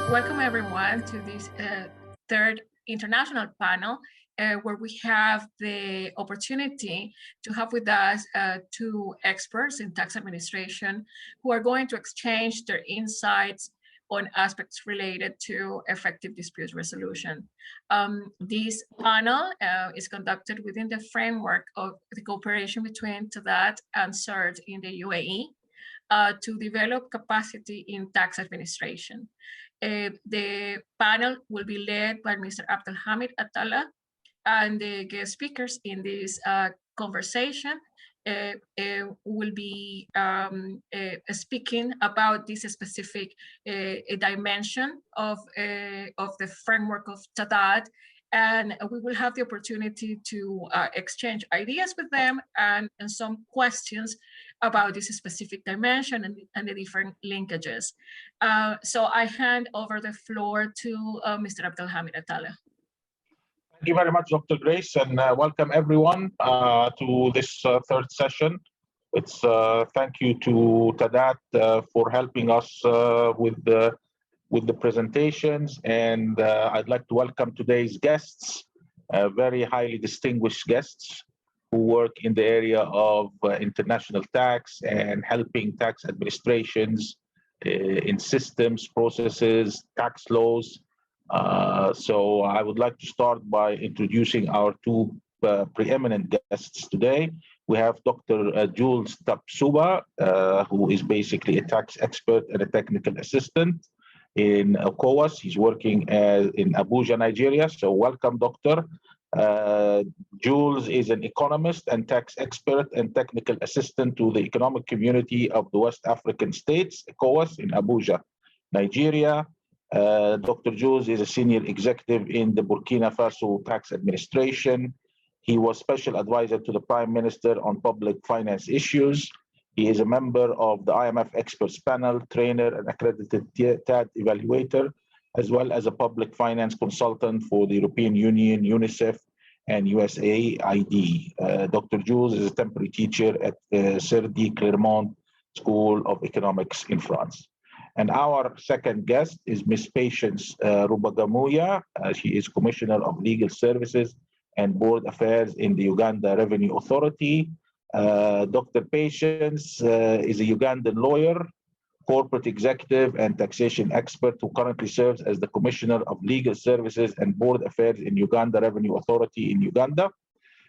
Welcome everyone to this third international panel where we have the opportunity to have with us two experts in tax administration who are going to exchange their insights on aspects related to effective dispute resolution. This panel is conducted within the framework of the cooperation between TADAT and CERT in the UAE to develop capacity in tax administration. The panel will be led by Mr. Abdelhamid Attala, and the guest speakers in this conversation will be speaking about this specific dimension of the framework of TADAT, and we will have the opportunity to exchange ideas with them and some questions about this specific dimension and the different linkages. So I hand over the floor to Mr. Abdelhamid Attala. Thank you very much, Dr. Grace, and welcome everyone to this third session. It's thank you to TADAT for helping us with the presentations, and I'd like to welcome today's guests, very highly distinguished guests who work in the area of international tax and helping tax administrations in systems, processes, tax laws. So I would like to start by introducing our two preeminent guests today. We have Dr. Jules Tapsoba, who is basically a tax expert and a technical assistant in ECOWAS. He's working in Abuja, Nigeria. So welcome, Doctor. Jules is an economist and tax expert and technical assistant to the Economic Community of the West African States, ECOWAS, in Abuja, Nigeria. Dr. Jules is a senior executive in the Burkina Faso Tax Administration. He was special advisor to the Prime Minister on public finance issues. He is a member of the IMF Experts Panel, trainer and accredited TAD evaluator, as well as a public finance consultant for the European Union, UNICEF, and USAID. Dr. Jules is a temporary teacher at the CERT Clermont School of Economics in France. And our second guest is Ms. Patience Rubagumya. She is Commissioner of Legal Services and Board Affairs in the Uganda Revenue Authority. Dr. Patience is a Ugandan lawyer, corporate executive, and taxation expert who currently serves as the Commissioner of Legal Services and Board Affairs in Uganda Revenue Authority in Uganda.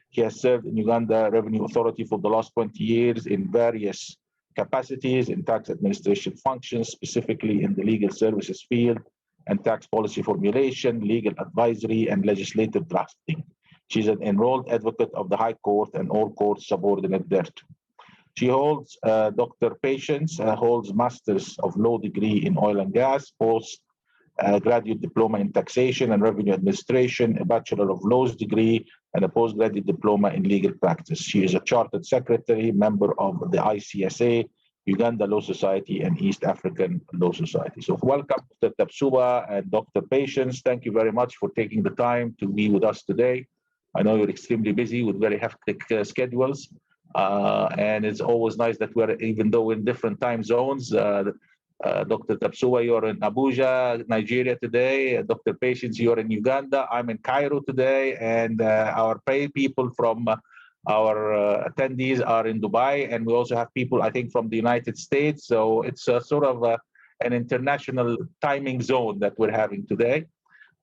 He has served in Uganda Revenue Authority for the last 20 years in various capacities in tax administration functions, specifically in the legal services field and tax policy formulation, legal advisory, and legislative drafting. She's an enrolled advocate of the High Court and all courts subordinate thereto. She holds, Dr. Patience holds Masters of Law degree in Oil and Gas, postgraduate diploma in Taxation and Revenue Administration, a Bachelor of Laws degree, and a postgraduate diploma in Legal Practice. She is a Chartered Secretary, member of the ICSA, Uganda Law Society, and East African Law Society. So welcome, Dr. Tapsoba and Dr. Patience. Thank you very much for taking the time to be with us today. I know you're extremely busy with very hectic schedules. And it's always nice that we're, even though in different time zones, Dr. Tapsoba, you're in Abuja, Nigeria today. Dr. Patience, you're in Uganda. I'm in Cairo today. And our people from our attendees are in Dubai. And we also have people, I think, from the United States. So it's sort of an international timing zone that we're having today.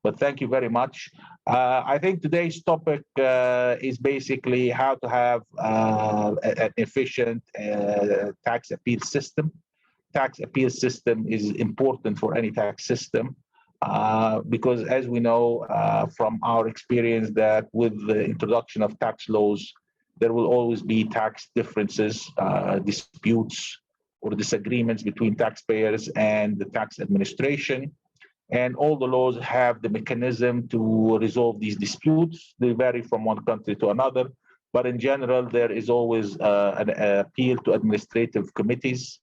But thank you very much. I think today's topic is basically how to have an efficient tax appeal system. Tax appeal system is important for any tax system because, as we know from our experience, that with the introduction of tax laws, there will always be tax differences, disputes, or disagreements between taxpayers and the tax administration. And all the laws have the mechanism to resolve these disputes. They vary from one country to another, but in general, there is always an appeal to administrative committees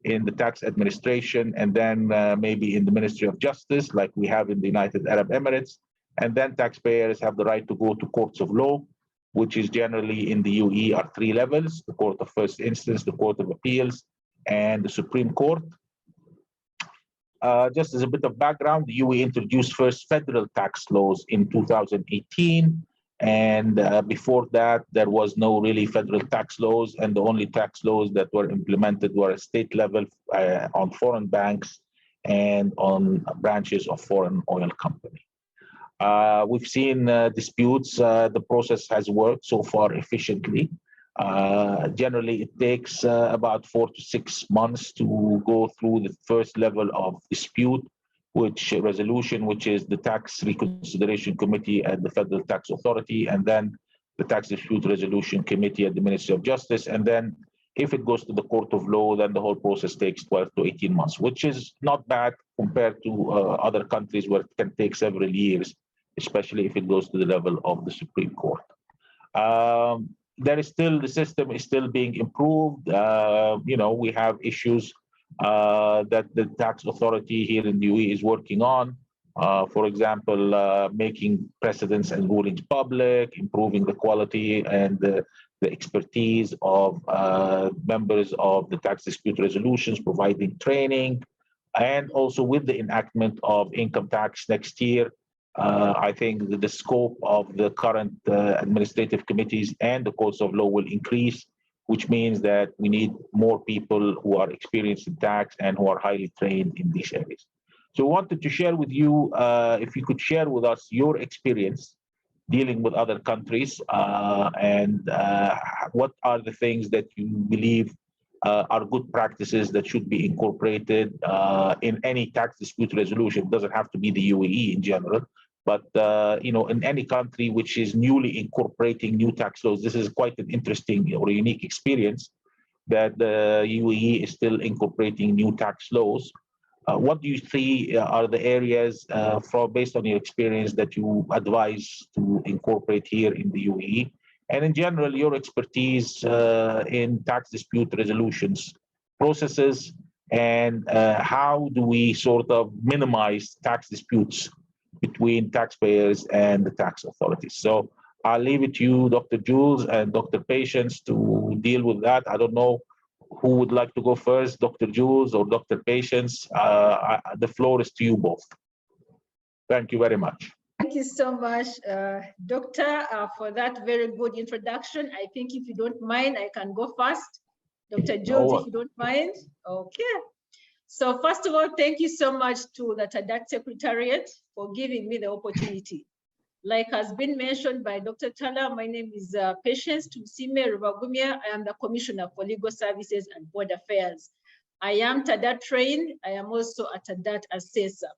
in the tax administration, and then maybe in the Ministry of Justice, like we have in the United Arab Emirates. And then taxpayers have the right to go to courts of law, which is generally in the UAE are 3 levels: the Court of First Instance, the Court of Appeals, and the Supreme Court. Just as a bit of background, the UAE introduced first federal tax laws in 2018. And before that, there was no really federal tax laws. And the only tax laws that were implemented were at state level on foreign banks and on branches of foreign oil companies. We've seen disputes. The process has worked so far efficiently. Generally, it takes about 4 to 6 months to go through the first level of dispute, which is the Tax Reconsideration Committee at the Federal Tax Authority, and then the Tax Dispute Resolution Committee at the Ministry of Justice. And then if it goes to the Court of Law, then the whole process takes 12 to 18 months, which is not bad compared to other countries where it can take several years, especially if it goes to the level of the Supreme Court. The system is still being improved. We have issues that the tax authority here in the UAE is working on. For example, making precedents and rulings public, improving the quality and the expertise of members of the tax dispute resolutions, providing training, and also with the enactment of income tax next year. I think that the scope of the current administrative committees and the courts of law will increase, which means that we need more people who are experienced in tax and who are highly trained in these areas. So I wanted to share with you, if you could share with us your experience dealing with other countries and what are the things that you believe are good practices that should be incorporated in any tax dispute resolution. It doesn't have to be the UAE in general, but in any country which is newly incorporating new tax laws. This is quite an interesting or unique experience that the UAE is still incorporating new tax laws. What do you see are the areas based on your experience that you advise to incorporate here in the UAE? And in general, your expertise in tax dispute resolutions processes, and how do we sort of minimize tax disputes between taxpayers and the tax authorities? So I'll leave it to you, Dr. Jules and Dr. Patience, to deal with that. I don't know who would like to go first, Dr. Jules or Dr. Patience. The floor is to you both. Thank you very much. Thank you so much, Doctor, for that very good introduction. I think if you don't mind, I can go first. Dr. Jules, if you don't mind. Okay. So first of all, thank you so much to the TADAT Secretariat for giving me the opportunity. Like has been mentioned by Dr. Tala, my name is Patience Rubagumya. I am the Commissioner for Legal Services and Board Affairs. I am TADAT trained. I am also a TADAT assessor.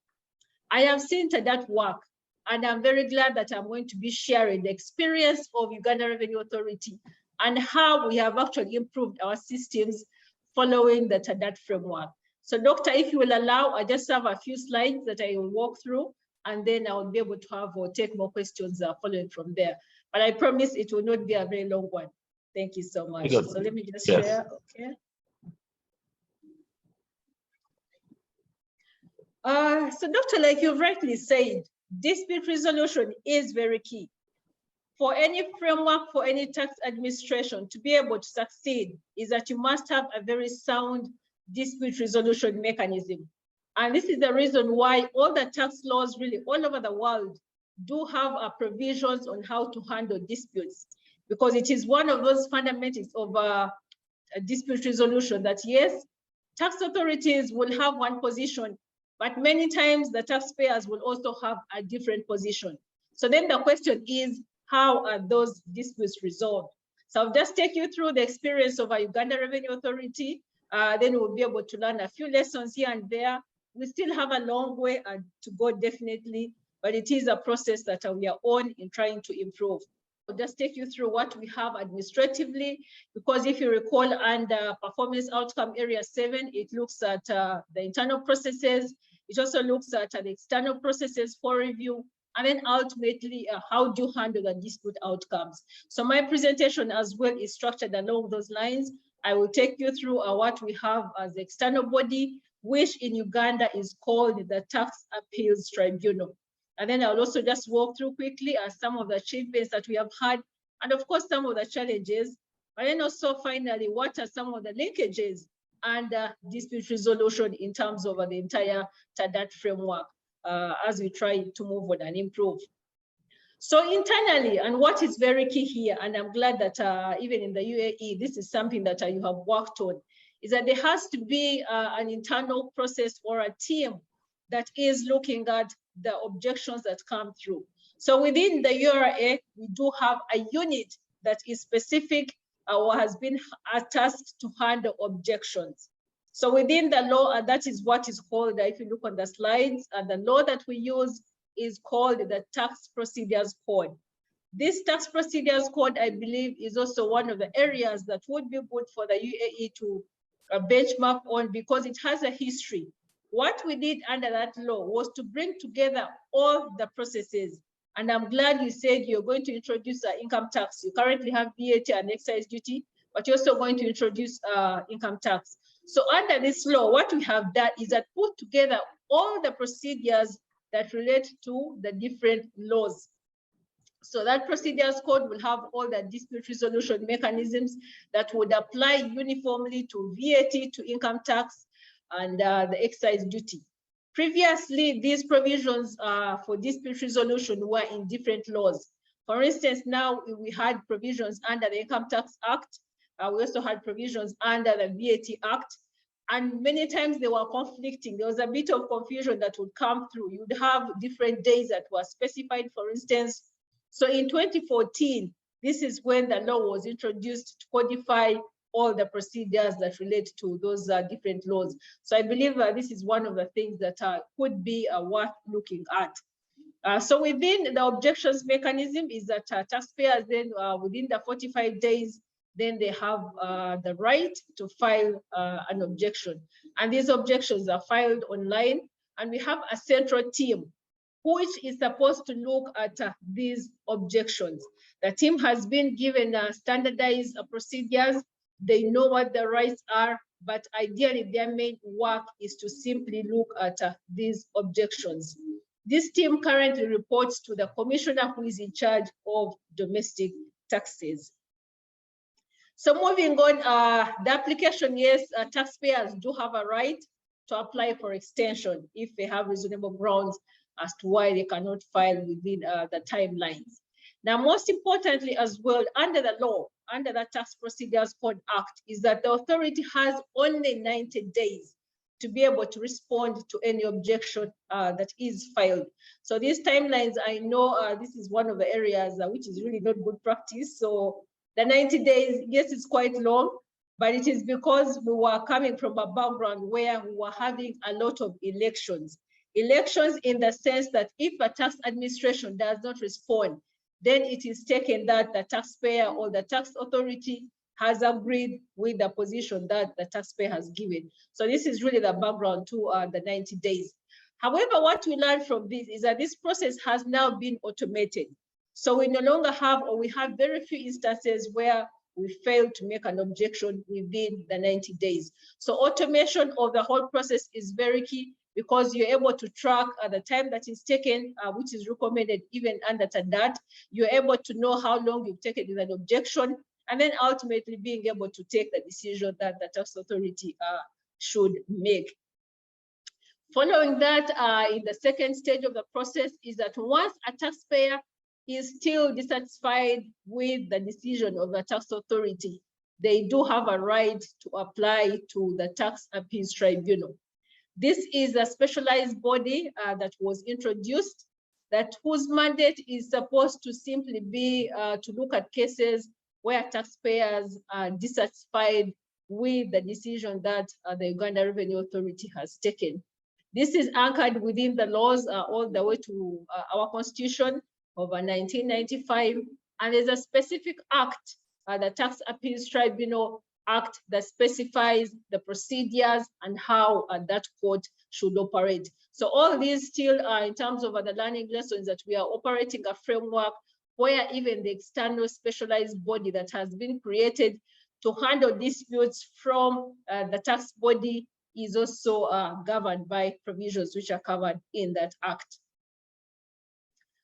I have seen TADAT work, and I'm very glad that I'm going to be sharing the experience of Uganda Revenue Authority and how we have actually improved our systems following the TADAT framework. So Doctor, if you will allow, I just have a few slides that I will walk through, and then I will be able to have or take more questions following from there. But I promise it will not be a very long one. Thank you so much. So let me just share, okay. So Doctor, like you've rightly said, dispute resolution is very key. For any framework, for any tax administration to be able to succeed is that you must have a very sound dispute resolution mechanism. And this is the reason why all the tax laws really all over the world do have provisions on how to handle disputes, because it is one of those fundamentals of a dispute resolution that yes, tax authorities will have one position, but many times the taxpayers will also have a different position. So then the question is, how are those disputes resolved? So I'll just take you through the experience of a Uganda Revenue Authority. Then we'll be able to learn a few lessons here and there. We still have a long way to go, definitely, but it is a process that we are on in trying to improve. I'll just take you through what we have administratively, because if you recall, under Performance Outcome Area 7, it looks at the internal processes. It also looks at the external processes for review, and then ultimately, how do you handle the dispute outcomes? So my presentation as well is structured along those lines. I will take you through what we have as the external body, which in Uganda is called the Tax Appeals Tribunal. And then I'll also just walk through quickly some of the achievements that we have had, and of course, some of the challenges. But then also finally, what are some of the linkages and dispute resolution in terms of the entire TADAT framework as we try to move on and improve. So internally, and what is very key here, and I'm glad that even in the UAE, this is something that you have worked on, is that there has to be an internal process or a team that is looking at the objections that come through. So within the URA, we do have a unit that is specific or has been tasked to handle objections. So within the law, that is what is called, if you look on the slides, the law that we use is called the Tax Procedures Code. This Tax Procedures Code, I believe, is also one of the areas that would be good for the UAE to benchmark on because it has a history. What we did under that law was to bring together all the processes. And I'm glad you said you're going to introduce income tax. You currently have VAT and excise duty, but you're also going to introduce income tax. So under this law, what we have done is that put together all the procedures that relate to the different laws. So that procedures code will have all the dispute resolution mechanisms that would apply uniformly to VAT, to income tax, and the excise duty. Previously, these provisions for dispute resolution were in different laws. For instance, now we had provisions under the Income Tax Act. We also had provisions under the VAT Act. And many times they were conflicting. There was a bit of confusion that would come through. You'd have different days that were specified, for instance. So in 2014, this is when the law was introduced to codify all the procedures that relate to those different laws. So I believe this is one of the things that could be worth looking at. So within the objections mechanism is that taxpayers then within the 45 days, then they have the right to file an objection. And these objections are filed online. And we have a central team which is supposed to look at these objections. The team has been given standardized procedures. They know what the rights are, but ideally their main work is to simply look at these objections. This team currently reports to the commissioner who is in charge of domestic taxes. So moving on, the application, yes, taxpayers do have a right to apply for extension if they have reasonable grounds as to why they cannot file within the timelines. Now, most importantly as well, under the law, under the Tax Procedures Code Act, is that the authority has only 90 days to be able to respond to any objection that is filed. So these timelines, I know this is one of the areas which is really not good practice. So the 90 days, yes, it's quite long, but it is because we were coming from a background where we were having a lot of elections. Elections in the sense that if a tax administration does not respond, then it is taken that the taxpayer or the tax authority has agreed with the position that the taxpayer has given. So this is really the background to the 90 days. However, what we learned from this is that this process has now been automated. So we no longer have, or we have very few instances where we fail to make an objection within the 90 days. So automation of the whole process is very key because you're able to track the time that is taken, which is recommended even under TADAT. You're able to know how long you've taken with an objection, and then ultimately being able to take the decision that the tax authority should make. Following that, in the second stage of the process is that once a taxpayer is still dissatisfied with the decision of the tax authority, they do have a right to apply to the Tax Appeals Tribunal. This is a specialized body that was introduced, that whose mandate is supposed to simply be to look at cases where taxpayers are dissatisfied with the decision that the Uganda Revenue Authority has taken. This is anchored within the laws all the way to our constitution of 1995, and there's a specific act, the Tax Appeals Tribunal Act, that specifies the procedures and how that court should operate. So all these still are in terms of the learning lessons that we are operating a framework where even the external specialized body that has been created to handle disputes from the tax body is also governed by provisions which are covered in that act.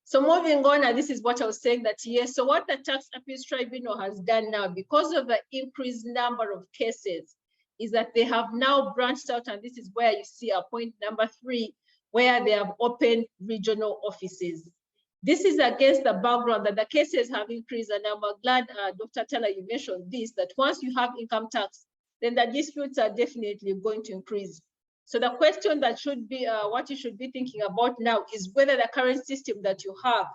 So moving on, and this is what I was saying, that yes, so what the Tax Appeals Tribunal has done now, because of the increased number of cases, is that they have now branched out, and this is where you see a point number 3, where they have opened regional offices. This is against the background that the cases have increased, and I'm glad, Dr. Taylor, you mentioned this, that once you have income tax, then the disputes are definitely going to increase. So the question that should be, what you should be thinking about now is whether the current system that you have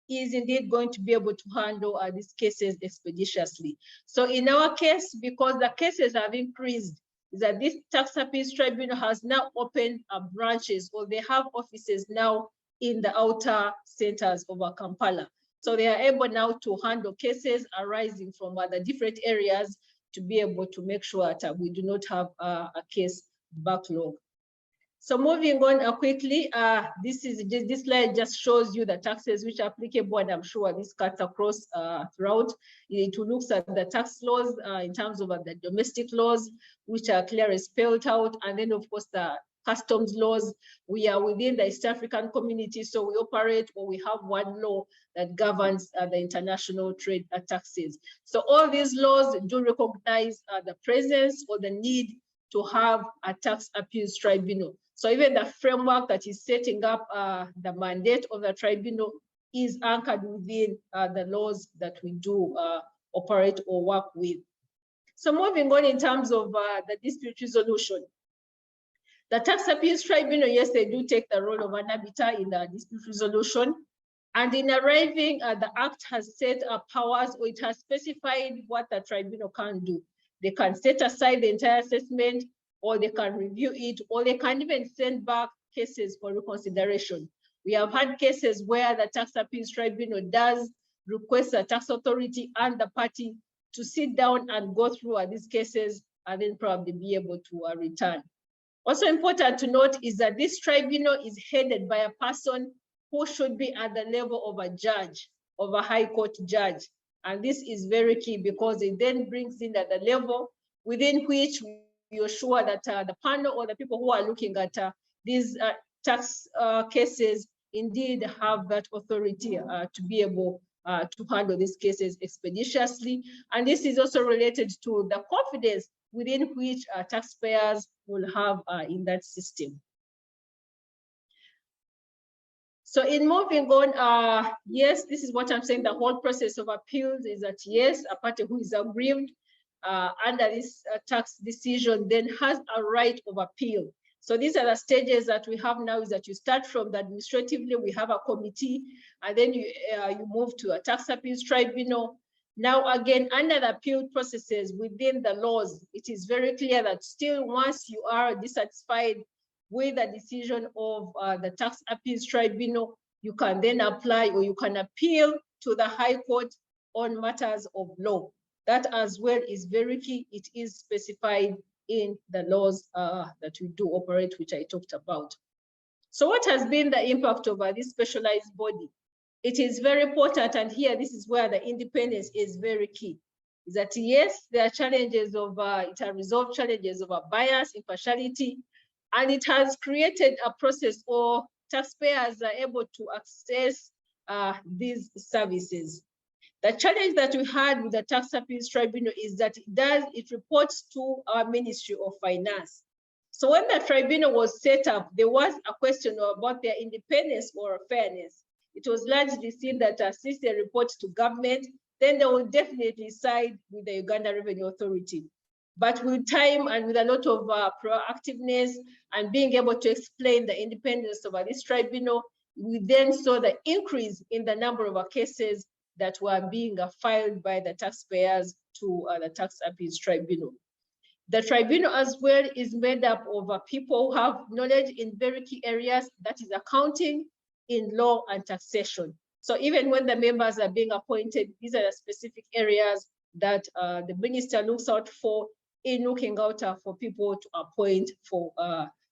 is indeed going to be able to handle these cases expeditiously. So in our case, because the cases have increased, is that this tax appeals tribunal has now opened branches, or they have offices now in the outer centers of Kampala. So they are able now to handle cases arising from the different areas to be able to make sure that we do not have a case backlog. So moving on quickly, this slide just shows you the taxes which are applicable, and I'm sure this cuts across throughout. It looks at the tax laws in terms of the domestic laws, which are clearly spelled out, and then of course the customs laws. We are within the East African community, so we operate, or we have one law that governs the international trade taxes. So all these laws do recognize the presence or the need to have a tax appeals tribunal. So even the framework that is setting up the mandate of the tribunal is anchored within the laws that we do operate or work with. So moving on in terms of the dispute resolution. The tax appeals tribunal, yes, they do take the role of an arbiter in the dispute resolution. And in arriving, the Act has set up powers, or it has specified what the tribunal can do. They can set aside the entire assessment, or they can review it, or they can even send back cases for reconsideration. We have had cases where the tax appeals tribunal does request the tax authority and the party to sit down and go through these cases and then probably be able to return. Also important to note is that this tribunal is headed by a person who should be at the level of a judge, of a high court judge. And this is very key because it then brings in at the level within which you're sure that the panel or the people who are looking at these tax cases indeed have that authority to be able to handle these cases expeditiously. And this is also related to the confidence within which taxpayers will have in that system. So in moving on, yes, this is what I'm saying, the whole process of appeals is that yes, a party who is aggrieved under this tax decision then has a right of appeal. So these are the stages that we have now, is that you start from the administratively, we have a committee, and then you move to a tax appeals tribunal. Now again, under the appeal processes within the laws, it is very clear that still once you are dissatisfied with the decision of the tax appeals tribunal, you can then apply, or you can appeal to the High Court on matters of law. That as well is very key. It is specified in the laws that we do operate, which I talked about. So what has been the impact of this specialized body? It is very important, and here this is where the independence is very key. Is that yes, there are challenges of, it has resolved challenges of bias, impartiality, and it has created a process where taxpayers are able to access these services. The challenge that we had with the tax appeals tribunal is that it reports to our Ministry of Finance. So when the tribunal was set up, there was a question about their independence or fairness. It was largely seen that since they report to government, then they will definitely side with the Uganda Revenue Authority. But with time and with a lot of proactiveness and being able to explain the independence of this tribunal, we then saw the increase in the number of cases that were being filed by the taxpayers to the tax appeals tribunal. The tribunal as well is made up of people who have knowledge in very key areas, that is accounting, in law and taxation. So even when the members are being appointed, these are the specific areas that the minister looks out for in looking out for people to appoint for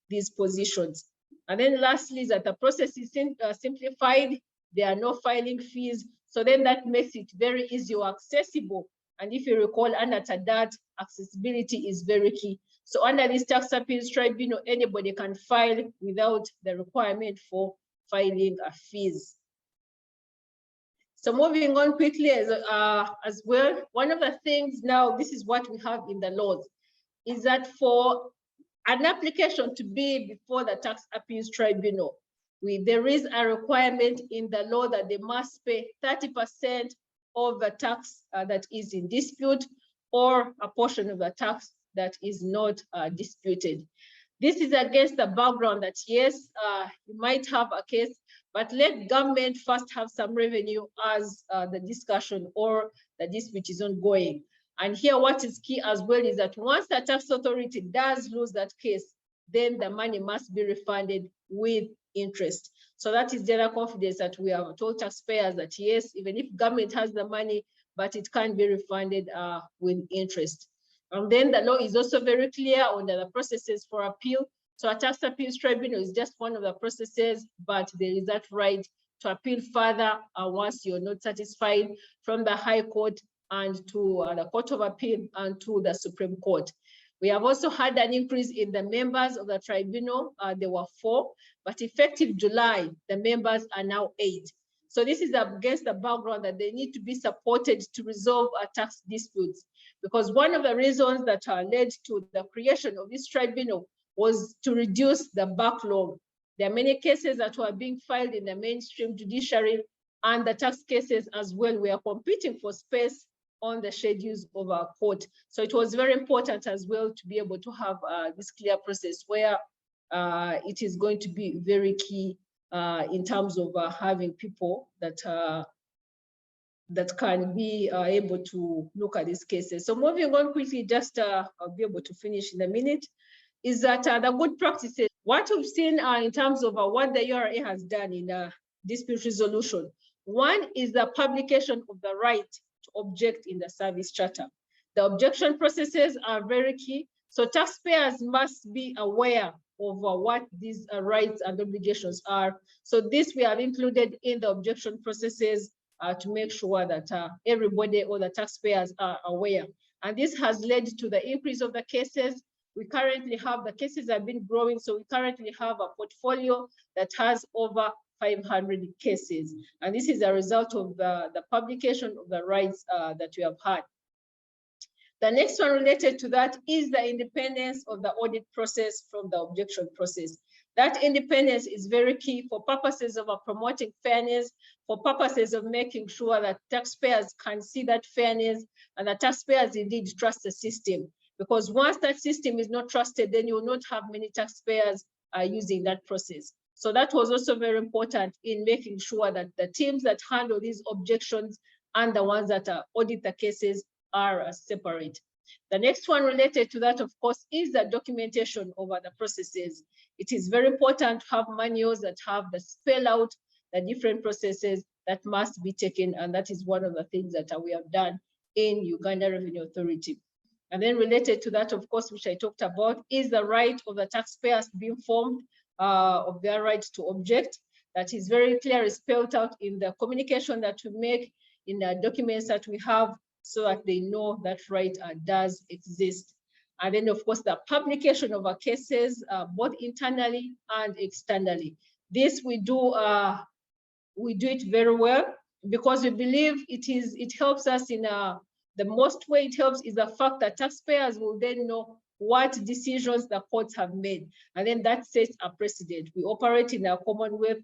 these positions. And then lastly, is that the process is simplified. There are no filing fees. So then that makes it very easy or accessible. And if you recall, under TADAT, accessibility is very key. So under this tax appeals tribunal, anybody can file without the requirement for filing fees. So moving on quickly as well, one of the things now, this is what we have in the laws, is that for an application to be before the Tax Appeals Tribunal, there is a requirement in the law that they must pay 30% of the tax that is in dispute, or a portion of the tax that is not disputed. This is against the background that, yes, you might have a case, but let government first have some revenue as the discussion or the dispute is ongoing. And here what is key as well is that once the tax authority does lose that case, then the money must be refunded with interest. So that is general confidence that we have told taxpayers that, yes, even if government has the money, but it can't be refunded with interest. And then the law is also very clear on the processes for appeal. So a tax appeals tribunal is just one of the processes, but there is that right to appeal further once you're not satisfied, from the High Court and to the Court of Appeal and to the Supreme Court. We have also had an increase in the members of the tribunal. There were 4, but effective July, the members are now 8. So this is against the background that they need to be supported to resolve tax disputes, because one of the reasons that led to the creation of this tribunal was to reduce the backlog. There are many cases that were being filed in the mainstream judiciary, and the tax cases as well were competing for space on the schedules of our court. So it was very important as well to be able to have this clear process where it is going to be very key in terms of having people that that can be able to look at these cases. So moving on quickly, just I'll be able to finish in a minute, is that the good practices, what we've seen in terms of what the URA has done in dispute resolution. One is the publication of the right to object in the service charter. The objection processes are very key. So taxpayers must be aware of what these rights and obligations are. So this we have included in the objection processes to make sure that everybody or the taxpayers are aware. And this has led to the increase of the cases. We currently have, the cases have been growing, so we currently have a portfolio that has over 500 cases. And this is a result of the publication of the rights that we have had. The next one related to that is the independence of the audit process from the objection process. That independence is very key for purposes of promoting fairness, for purposes of making sure that taxpayers can see that fairness and that taxpayers indeed trust the system. Because once that system is not trusted, then you will not have many taxpayers using that process. So that was also very important in making sure that the teams that handle these objections and the ones that audit the cases are separate. The next one related to that, of course, is the documentation over the processes. It is very important to have manuals that have the spell out the different processes that must be taken, and that is one of the things that we have done in Uganda Revenue Authority. And then related to that, of course, which I talked about, is the right of the taxpayers to be informed of their right to object. That is very clearly spelled out in the communication that we make, in the documents that we have, so that they know that right does exist. And then, of course, the publication of our cases, both internally and externally. This we do it very well, because we believe it helps us in the most way it helps is the fact that taxpayers will then know what decisions the courts have made. And then that sets a precedent. We operate in a Commonwealth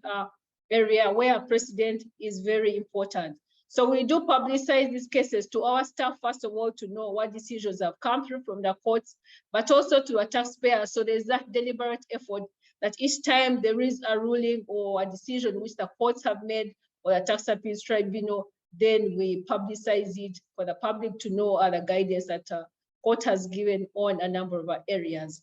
area where a precedent is very important. So we do publicize these cases to our staff, first of all, to know what decisions have come through from the courts, but also to a taxpayer. So there's that deliberate effort that each time there is a ruling or a decision which the courts have made or the Tax Appeals Tribunal, then we publicize it for the public to know the guidance that court has given on a number of areas.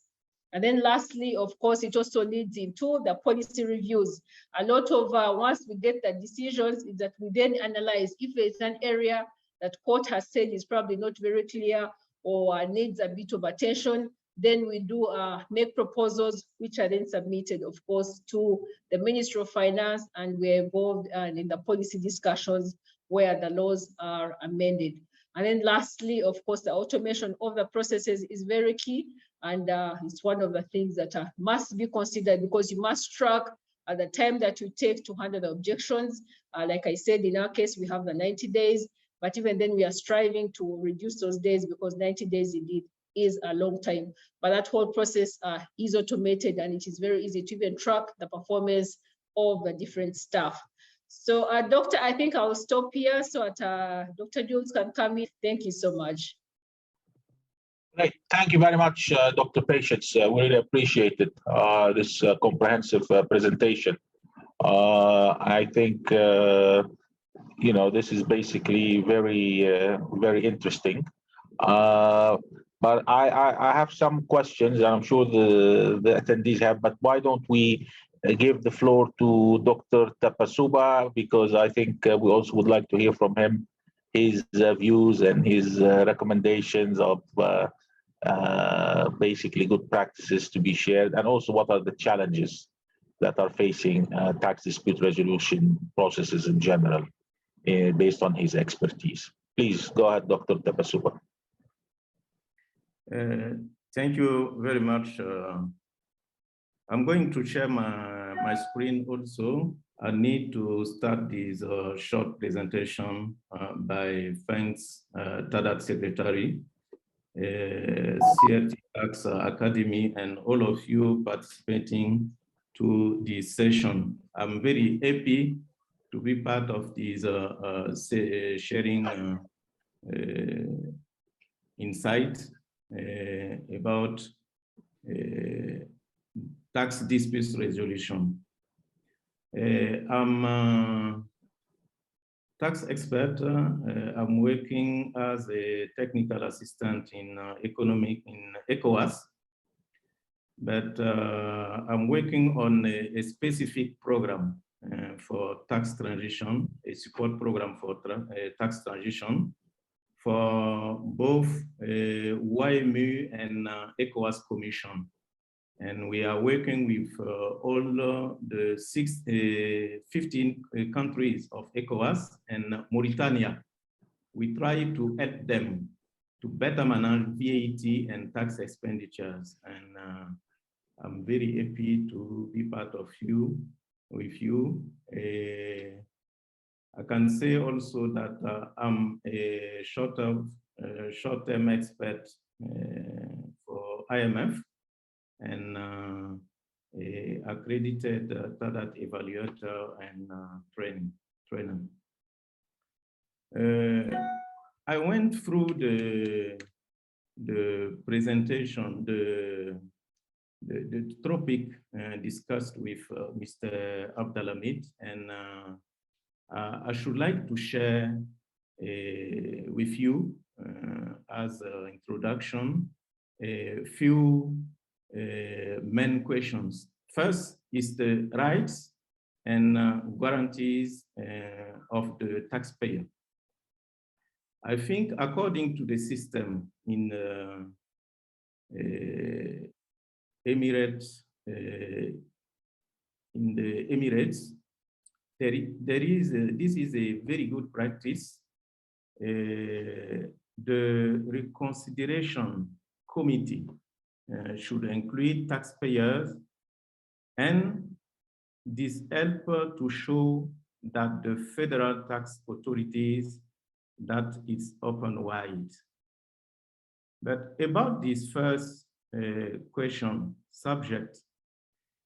And then lastly, of course, it also leads into the policy reviews. A lot of, once we get the decisions, is that we then analyze if there's an area that court has said is probably not very clear or needs a bit of attention, then we do make proposals, which are then submitted, of course, to the Ministry of Finance, and we're involved in the policy discussions where the laws are amended. And then lastly, of course, the automation of the processes is very key. And it's one of the things that must be considered, because you must track the time that you take to handle the objections. Like I said, in our case, we have the 90 days, but even then we are striving to reduce those days, because 90 days indeed is a long time. But that whole process is automated, and it is very easy to even track the performance of the different staff. So, Doctor, I think I'll stop here so that Dr. Jules can come in. Thank you so much. Great. Thank you very much, Dr. Patience. We really appreciate it, this comprehensive presentation. I think, you know, this is basically very interesting. But I have some questions, and I'm sure the attendees have, but why don't we give the floor to Dr. Tapsoba, because I think we also would like to hear from him his views and his recommendations of basically good practices to be shared, and also what are the challenges that are facing tax dispute resolution processes in general, based on his expertise. Please go ahead, Dr. Tapsoba. Thank you very much. I'm going to share my screen also. I need to start this short presentation by thanks TADAT Secretary, CRT Tax Academy, and all of you participating to this session. I'm very happy to be part of this sharing insight about tax disputes resolution. I'm a tax expert. I'm working as a technical assistant in ECOWAS, but I'm working on a specific program for tax transition, a support program for tax transition for both YMU and ECOWAS Commission. And we are working with all the 15 countries of ECOWAS and Mauritania. We try to help them to better manage VAT and tax expenditures. And I'm very happy to be part of with you. I can say also that I'm a short-term expert for IMF and accredited TADAT evaluator and trainer. I went through the presentation, the topic discussed with Mr. Abdelhamid, and I should like to share with you as an introduction a few main questions. First is the rights and guarantees of the taxpayer. I think according to the system in Emirates, this is a very good practice. The reconsideration committee should include taxpayers, and this helps to show that the federal tax authorities that it's open wide. But about this first question subject,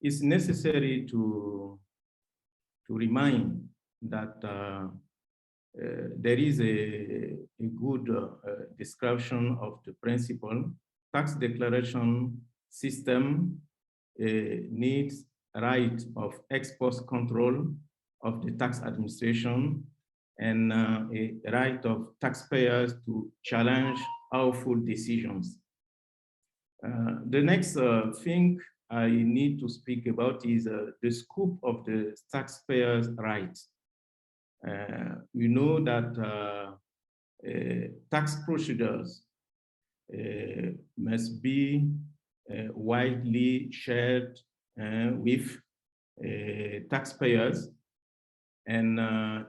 it's necessary to remind that there is a good description of the principle. Tax declaration system needs right of ex post control of the tax administration and a right of taxpayers to challenge harmful decisions. The next thing I need to speak about is the scope of the taxpayers' rights. We know that tax procedures must be widely shared with taxpayers, and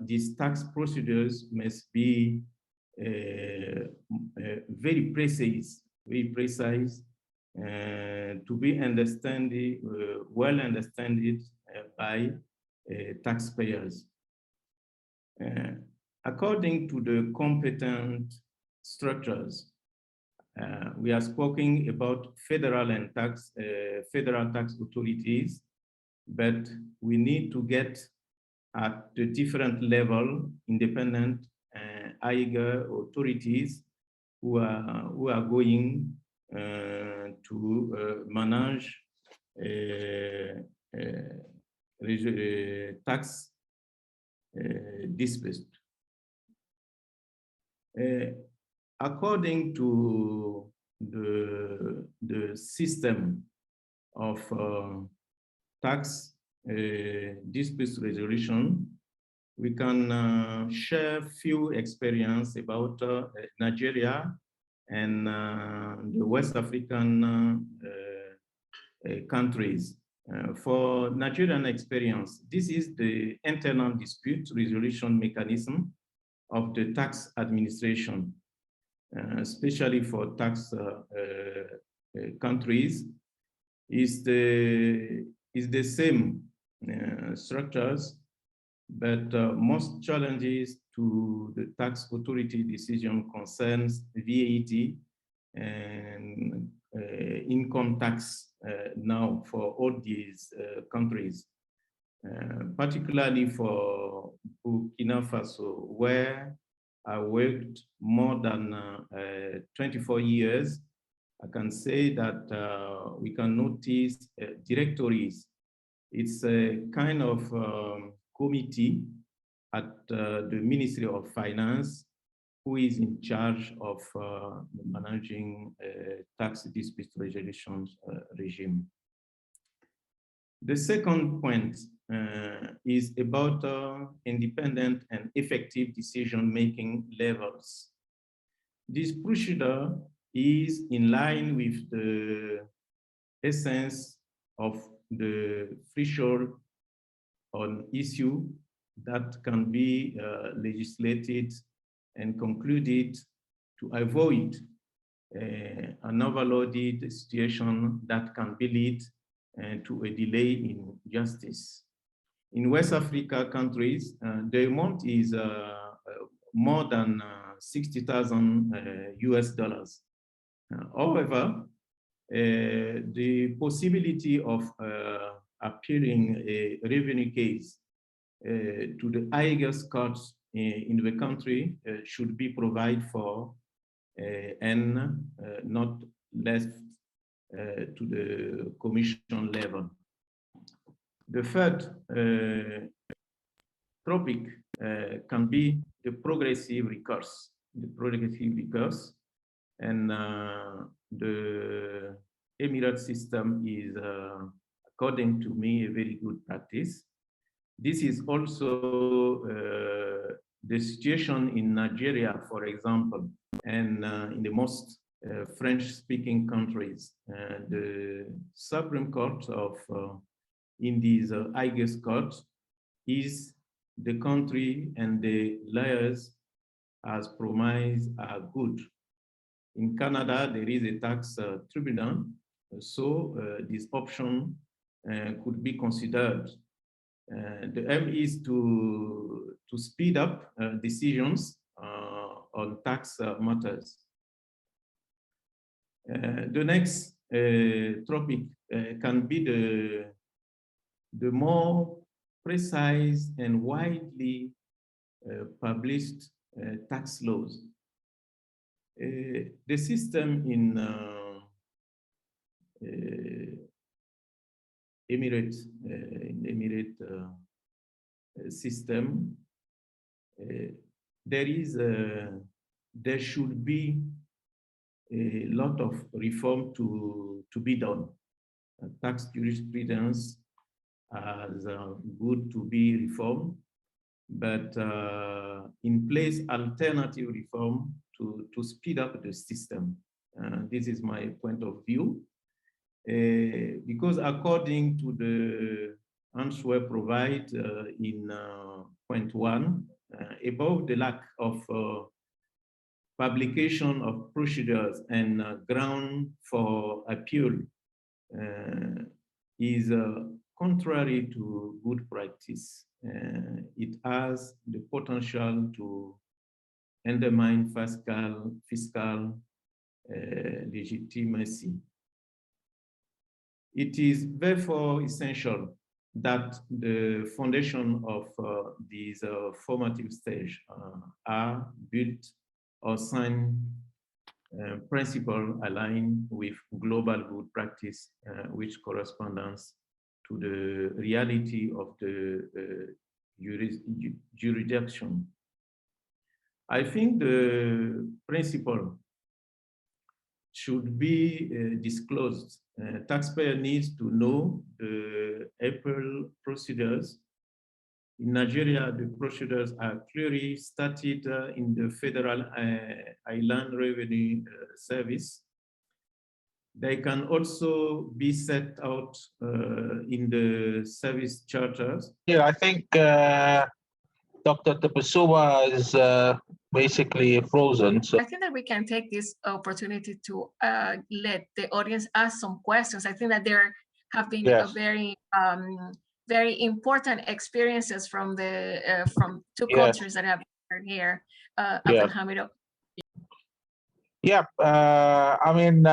these tax procedures must be very precise to be well understood by taxpayers. According to the competent structures, We are speaking about federal tax authorities, but we need to get at the different level, independent higher authorities who are going to manage tax dispute. According to the system of tax dispute resolution, we can share few experience about Nigeria and the West African countries. For Nigerian experience, this is the internal dispute resolution mechanism of the tax administration, especially for tax countries, is the same structures, but most challenges to the tax authority decision concerns VAT and income tax now for all these countries, particularly for Burkina Faso, where I worked more than 24 years. I can say that we can notice directories. It's a kind of committee at the Ministry of Finance who is in charge of managing tax dispute resolution regime. The second point is about independent and effective decision-making levels. This procedure is in line with the essence of the threshold on issue that can be legislated and concluded to avoid an overloaded situation that can be lead to a delay in justice. In West Africa countries, the amount is more than 60,000 US dollars. However, the possibility of appealing a revenue case to the highest courts in the country should be provided for and not left to the commission level. The third topic can be the progressive recourse. And the Emirate system is, according to me, a very good practice. This is also the situation in Nigeria, for example, and in the most French-speaking countries. The Supreme Court of in these highest courts is the country, and the lawyers, as promised, are good. In Canada, there is a tax tribunal, so this option could be considered. The aim is to speed up decisions on tax matters. The next topic can be the more precise and widely published tax laws. The system in Emirate system, there should be a lot of reform to be done. Tax jurisprudence is good to be reformed, but in place alternative reform to speed up the system. This is my point of view. Because according to the answer provided in point 1, above the lack of publication of procedures and ground for appeal is contrary to good practice. It has the potential to undermine fiscal legitimacy. It is therefore essential that the foundation of these formative stage are built or signed principle aligned with global good practice, which corresponds to the reality of the jurisdiction. I think the principle should be disclosed. Taxpayer needs to know the April procedures. In Nigeria, the procedures are clearly stated in the Federal Island Revenue Service. They can also be set out in the service charters. Yeah, I think Dr. Tapsoba is basically frozen. So I think that we can take this opportunity to let the audience ask some questions. I think that there have been a very important experiences from the two countries that have been here. Abdelhamid. Yeah, I mean,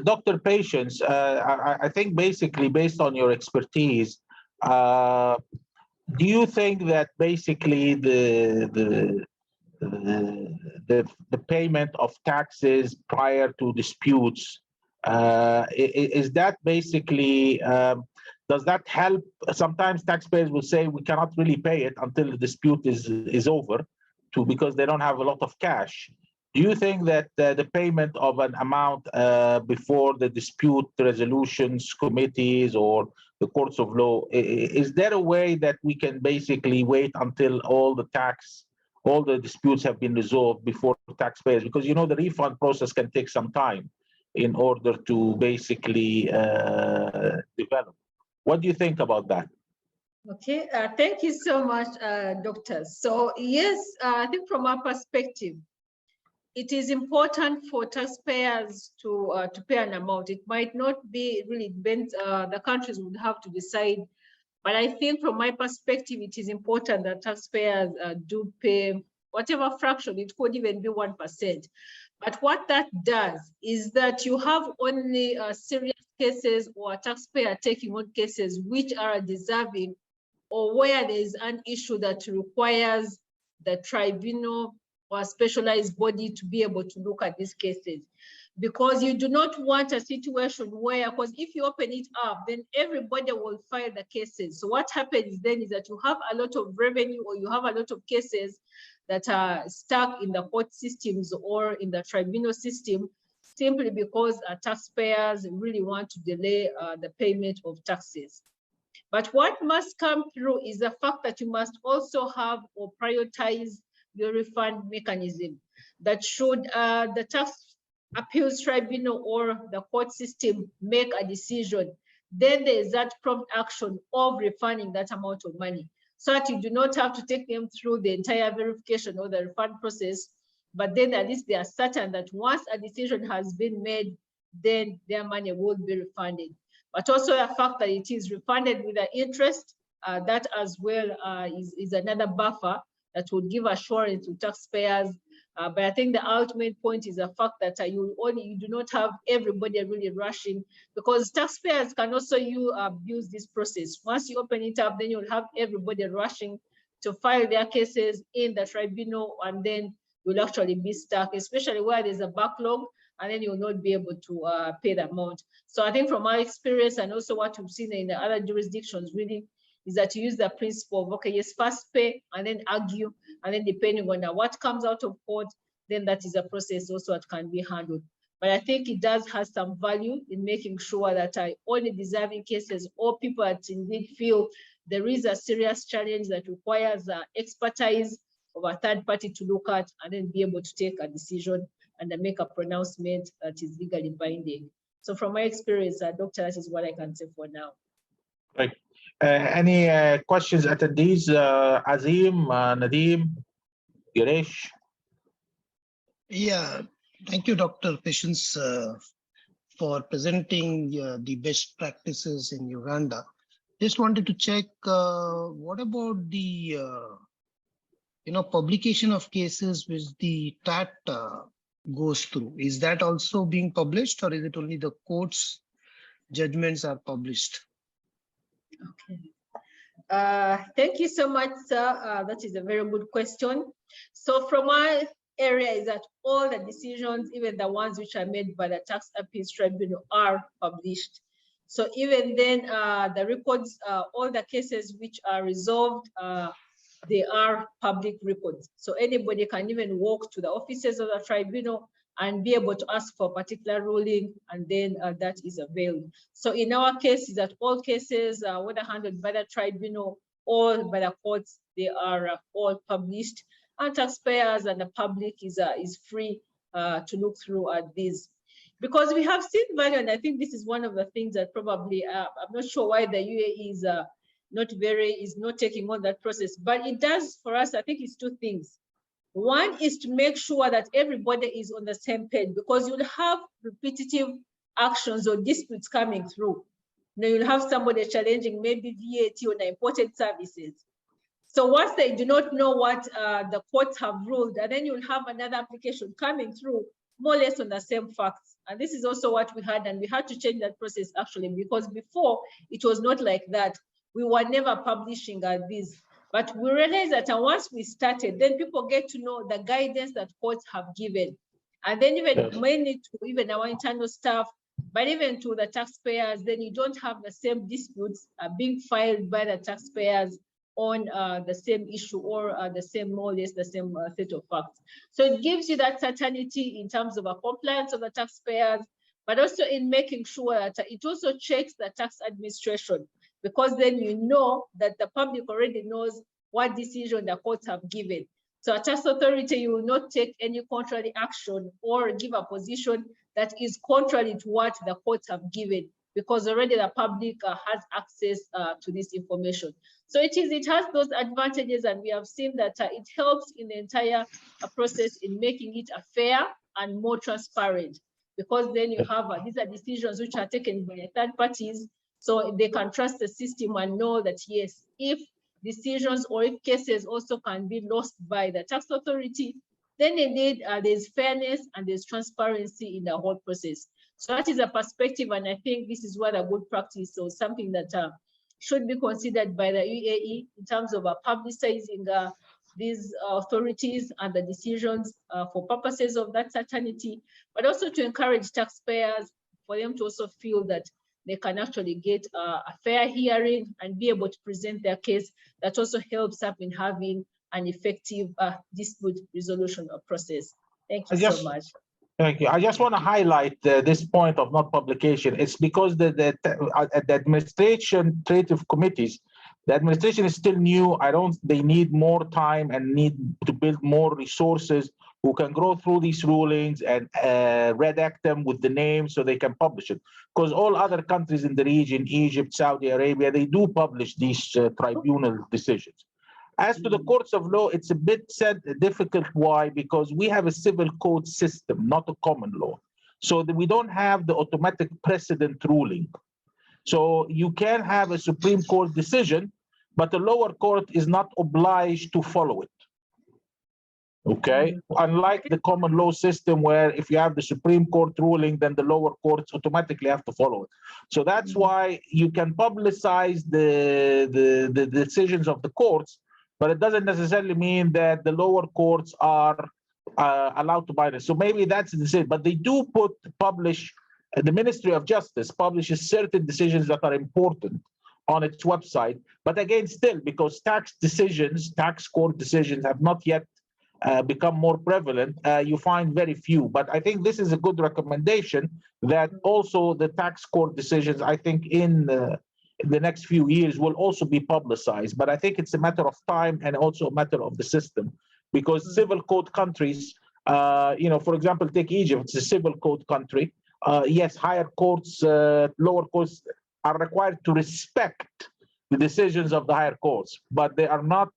Dr. Patience, I think basically based on your expertise, do you think that basically the payment of taxes prior to disputes is that basically does that help? Sometimes taxpayers will say we cannot really pay it until the dispute is over, because they don't have a lot of cash. Do you think that the payment of an amount before the dispute resolutions committees or the courts of law, is there a way that we can basically wait until all the disputes have been resolved before taxpayers? Because you know the refund process can take some time in order to basically develop. What do you think about that? Okay, thank you so much, Doctor. So yes, I think from our perspective, it is important for taxpayers to pay an amount. It might not be really depends, the countries would have to decide. But I think from my perspective, it is important that taxpayers do pay whatever fraction. It could even be 1%. But what that does is that you have only serious cases or a taxpayer taking on cases which are deserving, or where there is an issue that requires the tribunal or a specialized body to be able to look at these cases. Because you do not want a situation where, because if you open it up, then everybody will file the cases. So what happens then is that you have a lot of revenue, or you have a lot of cases that are stuck in the court systems or in the tribunal system, simply because taxpayers really want to delay the payment of taxes. But what must come through is the fact that you must also have or prioritize your refund mechanism. That should the tax appeals tribunal or the court system make a decision, then there is that prompt action of refunding that amount of money, so that you do not have to take them through the entire verification or the refund process. But then at least they are certain that once a decision has been made, then their money will be refunded. But also the fact that it is refunded with the interest, that as well is another buffer that would give assurance to taxpayers. But I think the ultimate point is the fact that you do not have everybody really rushing, because taxpayers can also abuse this process. Once you open it up, then you'll have everybody rushing to file their cases in the tribunal, and then you'll actually be stuck, especially where there's a backlog, and then you'll not be able to pay the amount. So I think from my experience, and also what we've seen in the other jurisdictions really, is that you use the principle of, okay, yes, first pay and then argue, and then depending on what comes out of court, then that is a process also that can be handled. But I think it does have some value in making sure that only deserving cases or people that indeed feel there is a serious challenge that requires expertise of a third party to look at, and then be able to take a decision and then make a pronouncement that is legally binding. So from my experience, Doctor, that is what I can say for now. Right. Any questions, attendees? Azim, Nadeem, Girish? Yeah, thank you, Dr. Patience, for presenting the best practices in Uganda. Just wanted to check, what about the publication of cases with the TAT goes through. Is that also being published, or is it only the court's judgments are published? Okay. Thank you so much, sir. That is a very good question. So from our area is that all the decisions, even the ones which are made by the Tax Appeals Tribunal, are published. So even then, the records, all the cases which are resolved, they are public records. So anybody can even walk to the offices of the tribunal and be able to ask for a particular ruling, and then that is availed. So in our case, is that all cases, whether handled by the tribunal or by the courts, they are all published, and taxpayers and the public is free to look through at these. Because we have seen value, and I think this is one of the things that probably, I'm not sure why the UAE is not taking on that process, but it does for us. I think it's two things. One is to make sure that everybody is on the same page, because you'll have repetitive actions or disputes coming through. Now you'll have somebody challenging maybe VAT on the imported services. So once they do not know what the courts have ruled, and then you'll have another application coming through more or less on the same facts. And this is also what we had, and we had to change that process actually, because before it was not like that. We were never publishing these. But we realized that once we started, then people get to know the guidance that courts have given. And then even mainly to even our internal staff, but even to the taxpayers, then you don't have the same disputes being filed by the taxpayers on the same issue or the same, more or less the same set of facts. So it gives you that certainty in terms of a compliance of the taxpayers, but also in making sure that it also checks the tax administration, because then you know that the public already knows what decision the courts have given. So a tax authority, you will not take any contrary action or give a position that is contrary to what the courts have given, because already the public has access to this information. So it has those advantages, and we have seen that it helps in the entire process in making it fair and more transparent, because then you have these are decisions which are taken by third parties, so they can trust the system and know that yes, if decisions or if cases also can be lost by the tax authority, then indeed there's fairness and there's transparency in the whole process. So that is a perspective, and I think this is what a good practice, or something that should be considered by the UAE in terms of publicizing these authorities and the decisions for purposes of that certainty, but also to encourage taxpayers for them to also feel that they can actually get a fair hearing and be able to present their case. That also helps up in having an effective dispute resolution process. Thank you so much. Thank you. I just want to highlight this point of not publication. It's because the administrative committees, the administration is still new. They need more time and need to build more resources who can go through these rulings and redact them with the name so they can publish it. Because all other countries in the region, Egypt, Saudi Arabia, they do publish these tribunal decisions. As to the courts of law, it's a bit difficult. Why? Because we have a civil code system, not a common law. So that we don't have the automatic precedent ruling. So you can have a Supreme Court decision, but the lower court is not obliged to follow it. Okay, unlike the common law system where if you have the Supreme Court ruling, then the lower courts automatically have to follow it. So that's why you can publicize the decisions of the courts, but it doesn't necessarily mean that the lower courts are allowed to buy this. So maybe that's the decision, but they do publish, the Ministry of Justice publishes certain decisions that are important on its website. But again, still, because tax court decisions have not yet become more prevalent, you find very few. But I think this is a good recommendation that also the tax court decisions, I think in the next few years will also be publicized. But I think it's a matter of time and also a matter of the system, because civil code countries, for example, take Egypt, it's a civil code country. Yes, higher courts, lower courts are required to respect the decisions of the higher courts, but they are not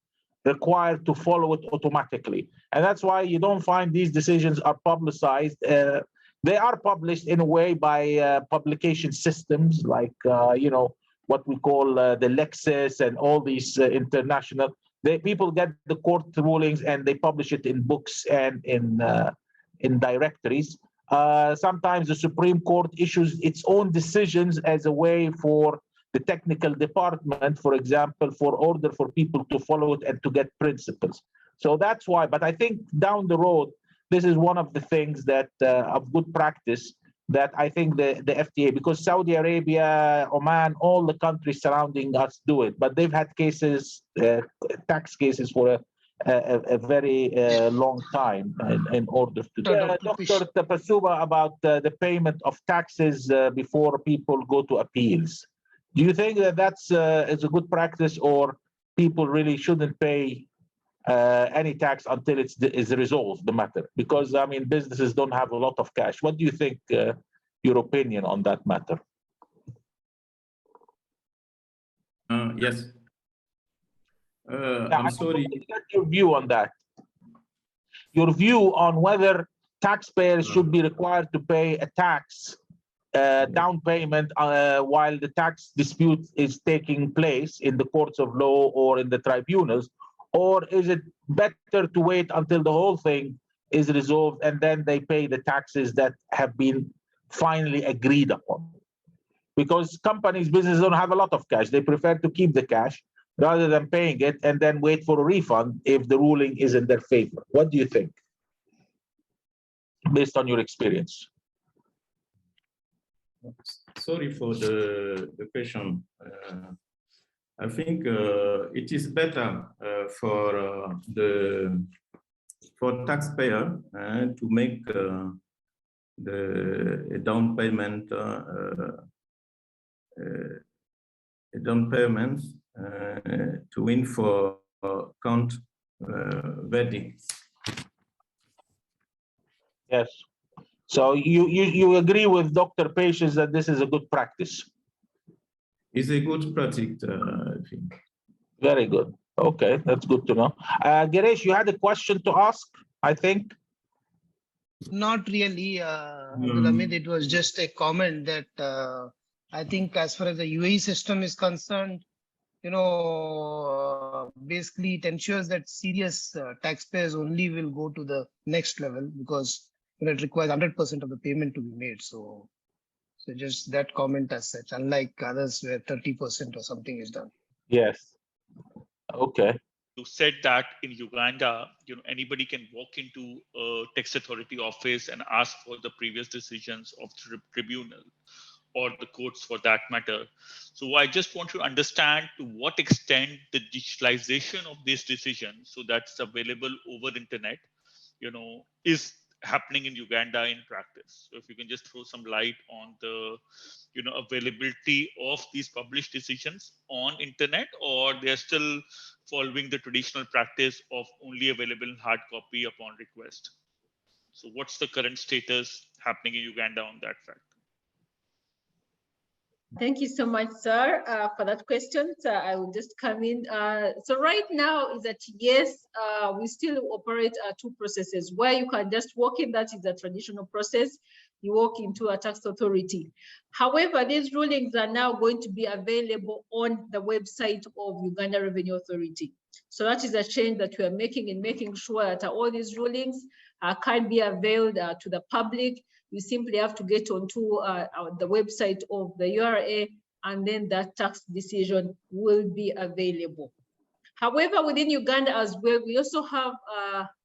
required to follow it automatically. And that's why you don't find these decisions are publicized. They are published in a way by publication systems like, what we call the Lexis and all these international. People get the court rulings and they publish it in books and in in directories. Sometimes the Supreme Court issues its own decisions as a way for the technical department, for example, for order for people to follow it and to get principles. So that's why, but I think down the road, this is one of the things that of good practice that I think the FTA, because Saudi Arabia, Oman, all the countries surrounding us do it, but they've had cases, tax cases for a very long time in order to do. Dr. Tapsoba, about the payment of taxes before people go to appeals. Do you think that that's is a good practice, or people really shouldn't pay any tax until is resolved, the matter? Because I mean, businesses don't have a lot of cash. What do you think, your opinion on that matter? Yes. I'm sorry. Get your view on that. Your view on whether taxpayers should be required to pay a tax down payment while the tax dispute is taking place in the courts of law or in the tribunals, or is it better to wait until the whole thing is resolved and then they pay the taxes that have been finally agreed upon? Because companies, businesses don't have a lot of cash. They prefer to keep the cash rather than paying it and then wait for a refund if the ruling is in their favor. What do you think, based on your experience? Sorry for the question. I think it is better for taxpayer to make a down payment to win for count verdict. Yes. So you agree with Dr. Patience that this is a good practice? It's a good practice, I think. Very good. Okay, that's good to know. Girish, you had a question to ask, I think? Not really, Amit. It was just a comment that I think as far as the UAE system is concerned, basically it ensures that serious taxpayers only will go to the next level, because it requires 100% of the payment to be made. So just that comment as such, unlike others where 30% or something is done. Yes. Okay. You said that in Uganda, anybody can walk into a tax authority office and ask for the previous decisions of the tribunal or the courts for that matter. So I just want to understand to what extent the digitalization of these decisions, so that's available over internet, is happening in Uganda in practice. So if you can just throw some light on the availability of these published decisions on internet, or they're still following the traditional practice of only available in hard copy upon request. So what's the current status happening in Uganda on that fact? Thank you so much, sir, for that question. So I will just come in. So right now is that, yes, we still operate two processes where you can just walk in. That is a traditional process. You walk into a tax authority. However, these rulings are now going to be available on the website of Uganda Revenue Authority. So that is a change that we are making in making sure that all these rulings can be availed to the public. You simply have to get onto the website of the URA, and then that tax decision will be available. However, within Uganda as well, we also have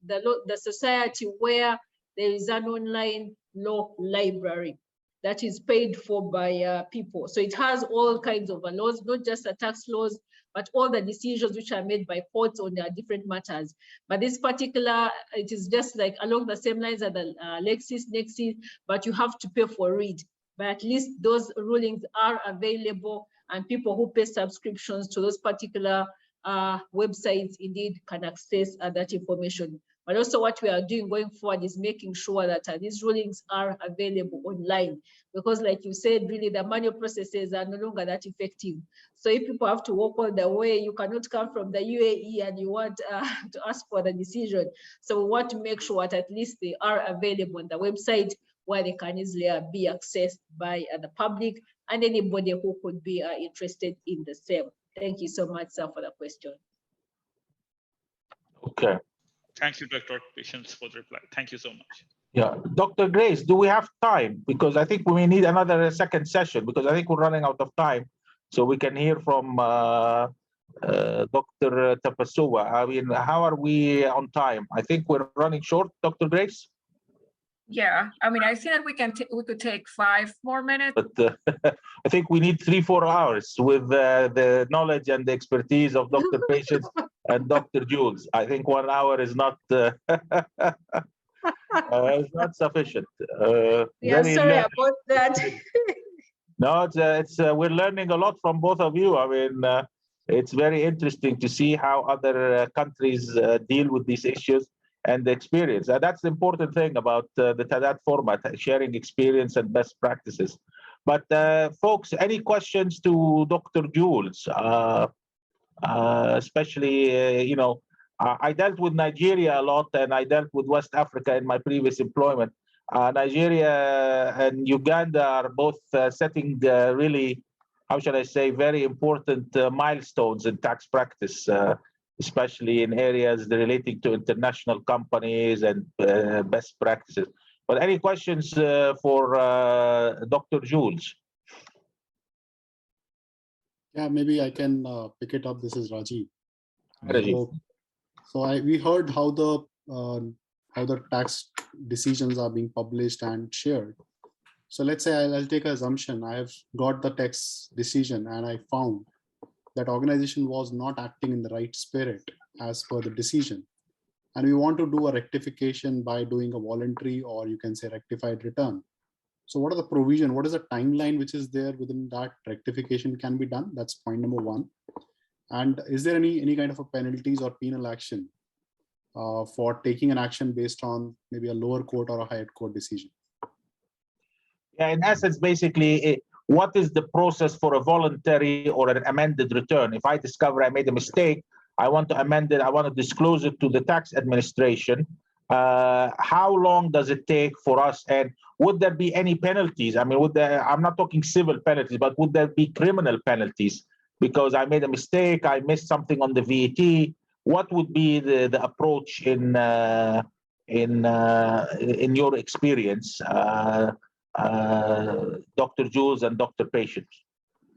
the society where there is an online law library that is paid for by people. So it has all kinds of laws, not just the tax laws, but all the decisions which are made by courts on their different matters. But this particular, it is just like along the same lines as the LexisNexis, but you have to pay for it. But at least those rulings are available, and people who pay subscriptions to those particular websites indeed can access that information. But also what we are doing going forward is making sure that these rulings are available online, because like you said, really the manual processes are no longer that effective. So if people have to walk all the way, you cannot come from the UAE and you want to ask for the decision. So we want to make sure that at least they are available on the website where they can easily be accessed by the public and anybody who could be interested in the same. Thank you so much, sir, for the question. Okay. Thank you, Dr. Patience, for the reply. Thank you so much. Yeah, Dr. Grace, do we have time? Because I think we may need another second session because I think we're running out of time. So we can hear from Dr. Tapsoba. I mean, how are we on time? I think we're running short, Dr. Grace. Yeah, I mean, I think that we could take 5 more minutes. But I think we need 3-4 hours with the knowledge and the expertise of Dr. Patience and Dr. Jules. I think 1 hour is not it's not sufficient. Yeah, sorry about that. No, it's we're learning a lot from both of you. I mean, it's very interesting to see how other countries deal with these issues and the experience. That's the important thing about the TADAT format, sharing experience and best practices. But folks, any questions to Dr. Jules? Especially, you know, I dealt with Nigeria a lot and I dealt with West Africa in my previous employment. Nigeria and Uganda are both setting really, how shall I say, very important milestones in tax practice, especially in areas relating to international companies and best practices. But any questions for Dr. Jules? Yeah, maybe I can pick it up. This is Rajiv. Rajiv. So we heard how the tax decisions are being published and shared. So let's say I'll take an assumption. I have got the tax decision and I found that organization was not acting in the right spirit as per the decision. And we want to do a rectification by doing a voluntary, or you can say rectified return. So what are the provision? What is the timeline which is there within that rectification can be done? That's point number one. And is there any kind of a penalties or penal action for taking an action based on maybe a lower court or a higher court decision? Yeah, in essence, basically, what is the process for a voluntary or an amended return? If I discover I made a mistake, I want to amend it, I want to disclose it to the tax administration. How long does it take for us? And would there be any penalties? I mean, I'm not talking civil penalties, but would there be criminal penalties? Because I made a mistake, I missed something on the VAT. What would be the approach in your experience, Dr. Jules and Dr. Patience?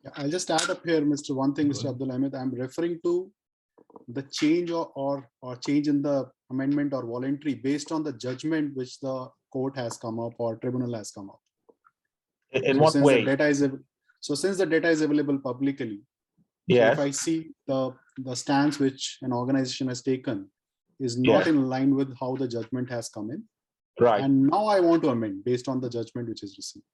Yeah, I'll just add up here, one thing, Mr. Abdul Ahmed. I'm referring to the change or change in the amendment or voluntary based on the judgment which the court has come up or tribunal has come up. In what way? Since the data is available publicly, yes. So if I see the stance which an organization has taken is not in line with how the judgment has come in, right? And now I want to amend based on the judgment which is received.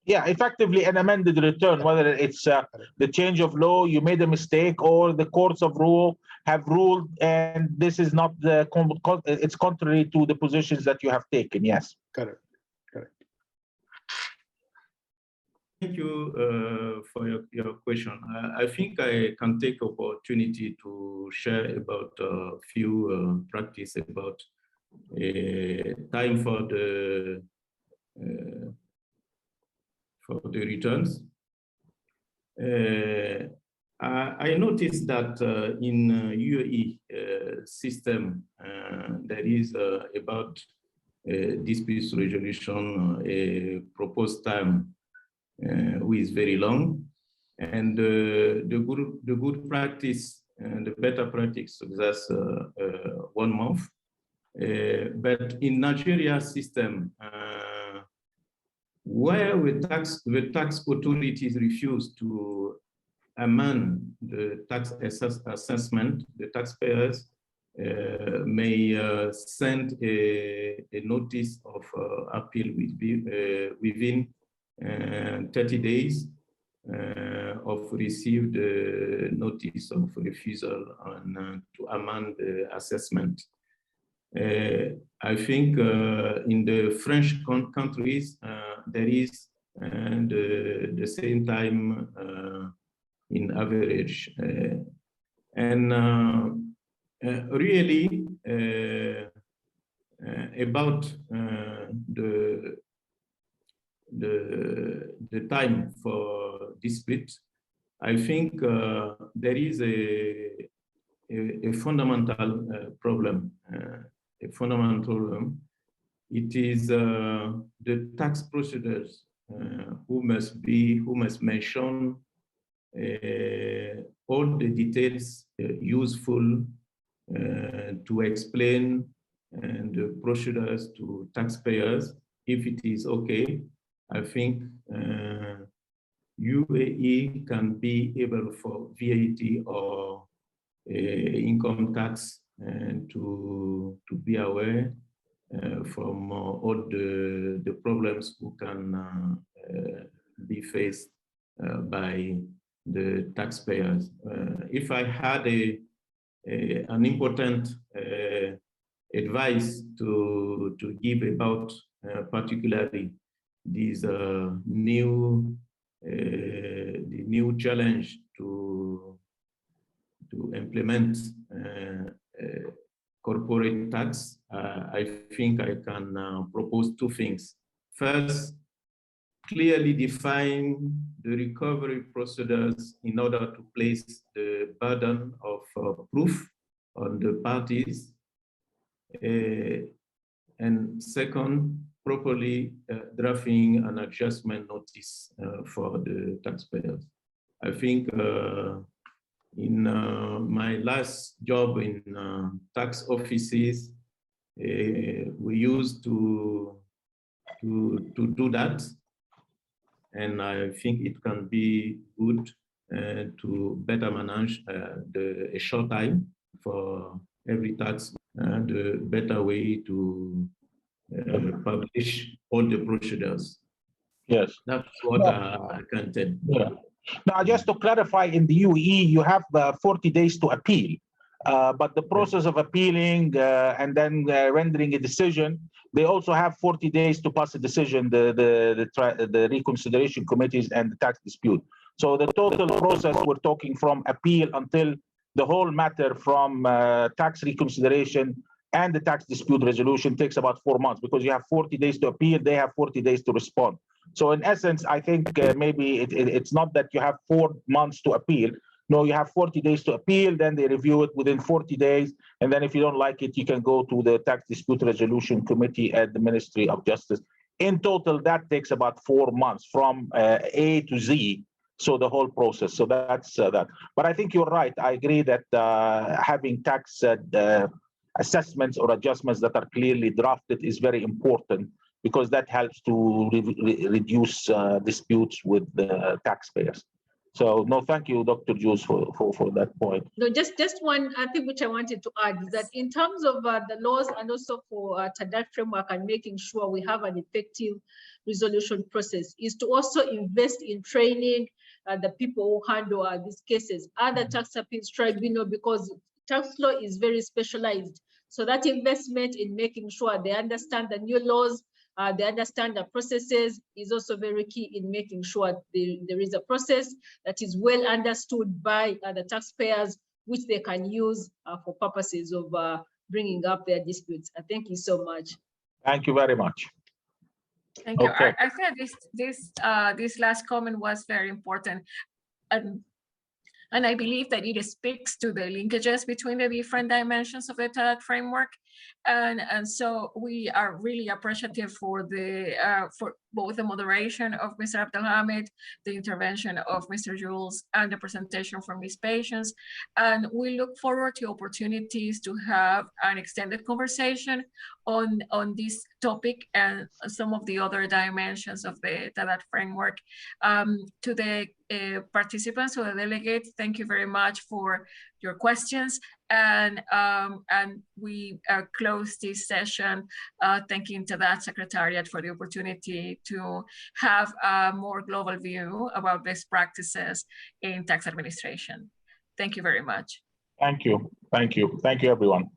Yeah, effectively an amended return, whether it's the change of law, you made a mistake, or the courts of rule have ruled, and this is not it's contrary to the positions that you have taken. Yes. Correct. Correct. Thank you for your question. I think I can take opportunity to share about a few practice about time for the returns. I noticed that in UAE system, there is about dispute resolution, a proposed time which is very long, and the good practice and the better practice that's 1 month. But in Nigeria system, where the tax authorities refuse to amend the tax assessment, the taxpayers may send a notice of appeal within 30 days of received notice of refusal to amend the assessment. I think in the French countries, there is the same time in average. Really about the time for dispute, I think there is a fundamental problem. it is the tax procedures who must mention all the details useful to explain the procedures to taxpayers. If it is okay, I think UAE can be able for VAT or income tax to be aware from all the problems who can be faced by the taxpayers. If I had an important advice to give about particularly these the new challenge to implement corporate tax, I think I can propose two things. First, clearly define the recovery procedures in order to place the burden of proof on the parties. And second, properly drafting an adjustment notice for the taxpayers. I think in my last job in tax offices, we used to do that. And I think it can be good to better manage a short time for every tax and a better way to publish all the procedures. Yes. That's what I can tell. Yeah. Now, just to clarify, in the UAE, you have 40 days to appeal. But the process of appealing and then rendering a decision, they also have 40 days to pass a decision, the reconsideration committees and the tax dispute. So the total process, we're talking from appeal until the whole matter from tax reconsideration and the tax dispute resolution takes about 4 months, because you have 40 days to appeal, they have 40 days to respond. So in essence, I think maybe it's not that you have 4 months to appeal. No, you have 40 days to appeal, then they review it within 40 days. And then if you don't like it, you can go to the Tax Dispute Resolution Committee at the Ministry of Justice. In total, that takes about 4 months from A to Z. So the whole process. So that's that. But I think you're right. I agree that having tax assessments or adjustments that are clearly drafted is very important, because that helps to reduce disputes with the taxpayers. So no, thank you, Dr. Jules, for that point. No, just one thing which I wanted to add is that in terms of the laws and also for TADAT framework and making sure we have an effective resolution process, is to also invest in training the people who handle these cases, other tax appeals tribunal, because tax law is very specialized. So that investment in making sure they understand the new laws, they understand the processes, is also very key in making sure there is a process that is well understood by the taxpayers, which they can use for purposes of bringing up their disputes. Thank you so much. Thank you very much. Thank you. Okay. I think this last comment was very important. And I believe that it speaks to the linkages between the different dimensions of the TADAT framework. And so we are really appreciative for both the moderation of Mr. Abdelhamid, the intervention of Mr. Jules, and the presentation from Ms. Patience. And we look forward to opportunities to have an extended conversation on this topic and some of the other dimensions of the TADAT framework. To the participants or the delegates, thank you very much for your questions. And we close this session thanking TADAT Secretariat for the opportunity to have a more global view about best practices in tax administration. Thank you very much. Thank you. Thank you. Thank you, everyone.